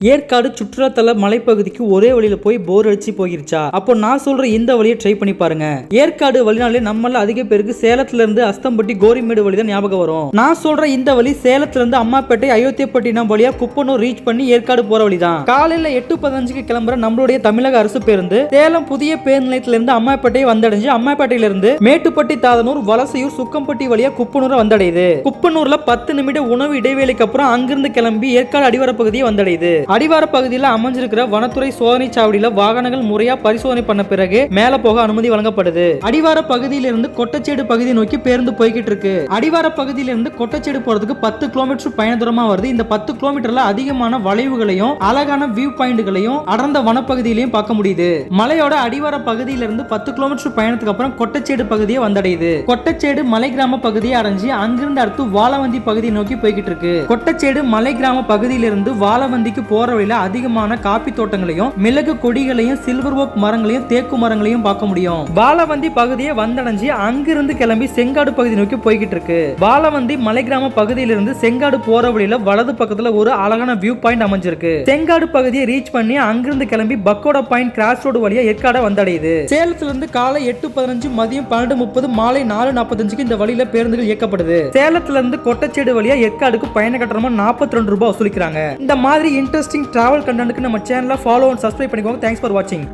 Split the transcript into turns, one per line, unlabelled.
ஏற்காடு சுற்றுலாத்தல மலைப்பகுதிக்கு ஒரே வழியில போய் போர் அடிச்சு போயிருச்சா? அப்போ நான் சொல்ற இந்த வழியை ட்ரை பண்ணி பாருங்க. ஏற்காடு வழினாலே நம்மள அதிக பேருக்கு சேலத்துல இருந்து அஸ்தம்பட்டி கோரிமேடு வழி தான் ஞாபகம் வரும். நான் சொல்ற இந்த வழி சேலத்துல இருந்து அம்மாப்பேட்டை அயோத்தியப்பட்டினம் வழியா குப்பனூர் ரீச் பண்ணி ஏற்காடு போற வழிதான். காலையில 8:15க்கு கிளம்புற நம்மளுடைய தமிழக அரசு பேருந்து சேலம் புதிய பேருந்து நிலையத்தில இருந்து அம்மாப்பேட்டை வந்தடைஞ்சு அம்மாப்பேட்டையில இருந்து மேட்டுப்பட்டி தாதனூர் வலசையூர் சுக்கம்பட்டி வழியா குப்பனூர் வந்தடையுது. குப்பனூர்ல 10 நிமிட உணவு இடைவேளைக்கு அப்புறம் அங்கிருந்து கிளம்பி ஏற்காடு அடிவார பகுதியை வந்தடையுது. அடிவார பகுதியில் அமைஞ்சிருக்கிற வனத்துறை சோதனை சாவடியில வாகனங்கள் முறையா பரிசோதனை பண்ண பிறகு மேல போக அனுமதி வழங்கப்படுது. அடிவார பகுதியிலிருந்து கொட்டச்சேடு பகுதியை நோக்கி பேருந்து போய்கிட்டு இருக்கு. அடிவார பகுதியிலிருந்து கொட்டச்சேடு போறதுக்கு 10 கிலோமீட்டர் பயண தூரமா வருது. இந்த 10 கிலோமீட்டர்ல அதிகமான வளைவுகளையும் அழகான வியூ பாயிண்ட்களையும் அடர்ந்த வனப்பகுதியிலையும் பார்க்க முடியுது. மலையோட அடிவார பகுதியிலிருந்து 10 கிலோமீட்டர் பயணத்துக்கு அப்புறம் கொட்டச்சேடு பகுதியை வந்தடையுது. கொட்டச்சேடு மலை கிராம பகுதியை அடைஞ்சு அங்கிருந்து அடுத்து வாழவந்தி பகுதியை நோக்கி போய்கிட்டு இருக்கு. கொட்டச்சேடு மலை கிராம பகுதியிலிருந்து வாழவந்திக்கு போற வழியில அதிகமான காப்பி தோட்டங்களையும் மிளகு கொடிகளையும் சில்வர் ஓக் மரங்களையும் தேக்கு மரங்களையும் பார்க்க முடியும். வாழவந்தி பகுதியை வந்தடைஞ்சு அங்கிருந்து கிளம்பி செங்காடு பகுதி நோக்கி போய்கிட்டு இருக்கு. வாழவந்தி மலை கிராம பகுதியிலிருந்து செங்காடு போற வழியில வலது பக்கத்துல ஒரு அழகான வியூ பாயிண்ட் அமைஞ்சிருக்கு. செங்காடு பகுதியை ரீச் பண்ணி அங்கிருந்து கிளம்பி பக்கோடா பாயிண்ட் கிராஸ் ரோடு வழியா ஏற்காடு வந்தடையுது. சேலத்துல இருந்து காலை 8:15 மதியம் 12:30 மாலை 4:45 இந்த வழியில பேருந்துகள் இயக்கப்படுது. சேலத்துல இருந்து கொட்டச்சேடு வழியா ஏற்காடுக்கு பயண கட்டணமா 42 ரூபாய் வசூலிக்கிறாங்க. இந்த மாதிரி இன்ட்ரெஸ்டிங் டிராவல் கண்டென்ட்க்கு நம்ம சேனலை ஃபாலோ அண்ட் சப்ஸ்கிரைப் பண்ணிக்கோங்க. தேங்க்ஸ் ஃபார் வாட்சிங்.